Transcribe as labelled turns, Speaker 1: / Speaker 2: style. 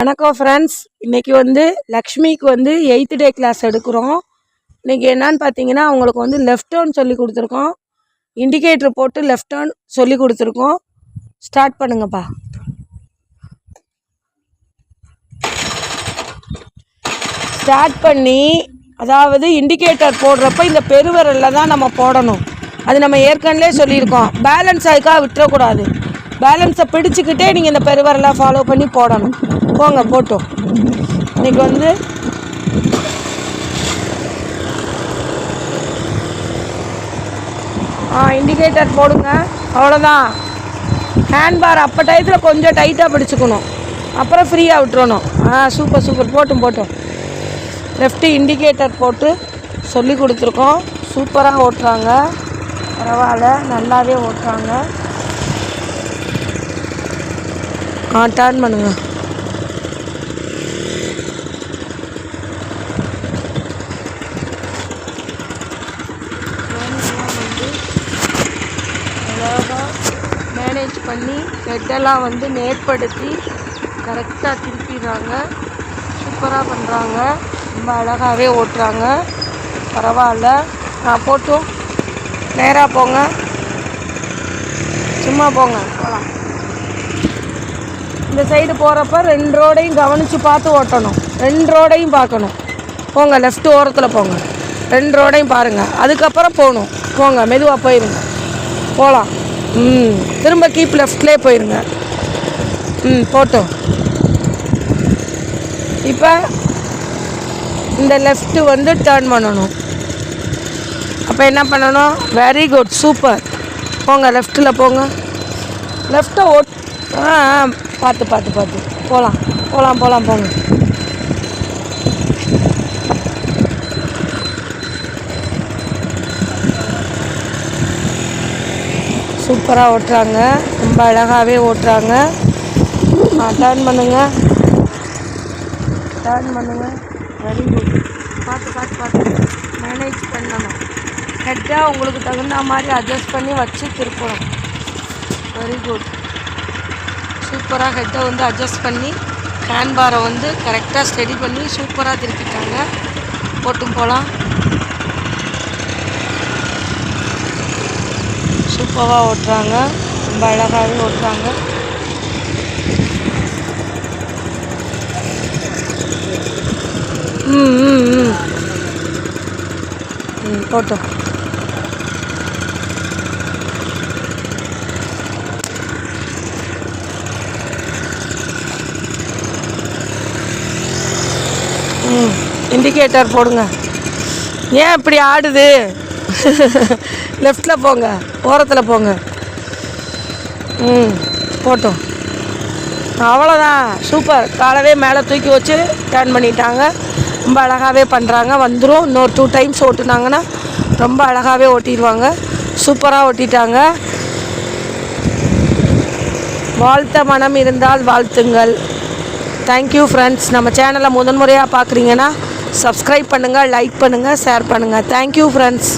Speaker 1: வணக்கம் ஃப்ரெண்ட்ஸ். இன்றைக்கி லக்ஷ்மிக்கு 8th டே கிளாஸ் எடுக்கிறோம். இன்றைக்கி என்னன்னு பார்த்தீங்கன்னா அவங்களுக்கு லெஃப்ட் டேர்ன் சொல்லி கொடுத்துருக்கோம். இண்டிகேட்டர் போட்டு லெஃப்ட் டேர்ன் சொல்லி கொடுத்துருக்கோம். ஸ்டார்ட் பண்ணுங்கப்பா. ஸ்டார்ட் பண்ணி அதாவது இண்டிகேட்டர் போடுறப்ப இந்த பெருவிரலில் தான் நம்ம போடணும். அது நம்ம ஏற்கனவே சொல்லியிருக்கோம். பேலன்ஸ் அதுக்காக விட்டுறக்கூடாது. பேலன்ஸை பிடிச்சிக்கிட்டே நீங்கள் இந்த பெருவிரலை ஃபாலோ பண்ணி போடணும். போங்க போட்டோம். இன்றைக்கி இண்டிகேட்டர் போடுங்க. அவ்வளோதான். ஹேண்ட் பார் அப்போ டயத்தில் கொஞ்சம் டைட்டாக பிடிச்சிக்கணும், அப்புறம் ஃப்ரீயாக விட்டுறணும். Super super. போட்டும் லெஃப்ட்டு இண்டிகேட்டர் போட்டு சொல்லி கொடுத்துருக்கோம். சூப்பராக ஓட்டுறாங்க. பரவாயில்ல, நல்லாவே ஓட்டுறாங்க. டர்ன் பண்ணுங்க. அழகாக மேனேஜ் பண்ணி ஹெட்டெல்லாம் நேர்படுத்தி கரெக்டாக திருப்பிடுறாங்க. சூப்பராக பண்ணுறாங்க. ரொம்ப அழகாகவே ஓட்டுறாங்க. பரவாயில்ல. போட்டும் நேராக போங்க. சும்மா போங்க. போகலாம். இந்த சைடு போகிறப்ப 2 ரோடையும் கவனித்து பார்த்து ஓட்டணும். 2 ரோடையும் பார்க்கணும். போங்க. லெஃப்ட் ஓரத்தில் போங்க. 2 ரோடையும் பாருங்கள். அதுக்கப்புறம் போகணும். போங்க. மெதுவாக போயிருங்க. போகலாம். திரும்ப கீப் லெஃப்ட்லேயே போயிருங்க. போட்டோம். இப்போ இந்த லெஃப்ட்டு டர்ன் பண்ணணும். அப்போ என்ன பண்ணணும்? Very good, super. போங்க. லெஃப்ட்டில் போங்க. லெஃப்ட்டை பார்த்து போகலாம். போங்க. சூப்பராக ஓட்டுறாங்க. ரொம்ப அழகாகவே ஓட்டுறாங்க. டர்ன் பண்ணுங்க. Very good. பார்த்து மேனேஜ் பண்ணணும். ஹெட்டை உங்களுக்கு தகுந்த மாதிரி அட்ஜஸ்ட் பண்ணி வச்சு திருப்பணும். Very good. சூப்பராக ஹெட்டை அட்ஜஸ்ட் பண்ணி ஹேண்ட் பாரை கரெக்டாக ஸ்டெடி பண்ணி சூப்பராக திருப்பிட்டாங்க. போட்டும் போகலாம். சூப்பராக ஓட்டுறாங்க. ரொம்ப அழகாகவே ஓட்டுறாங்க. போட்டோம். இண்டிகேட்டர் போடுங்க. ஏன் இப்படி ஆடுது? லெஃப்டில் போங்க. ஓரத்தில் போங்க. போட்டோம். அவ்வளோதான். சூப்பர். காலவே மேலே தூக்கி வச்சு டர்ன் பண்ணிட்டாங்க. ரொம்ப அழகாகவே பண்ணுறாங்க. வந்துடும். இன்னொரு 2 டைம்ஸ் ஓட்டுனாங்கன்னா ரொம்ப அழகாகவே ஓட்டிடுவாங்க. சூப்பராக ஓட்டிட்டாங்க. வாழ்த்த மனம் இருந்தால் வாழ்த்துங்கள். Thank you friends. நம்ம சேனலை முதன்முறையாக பார்க்குறீங்கன்னா சப்ஸ்கிரைப் பண்ணுங்கள், லைக் பண்ணுங்கள், ஷேர் பண்ணுங்கள். Thank you friends.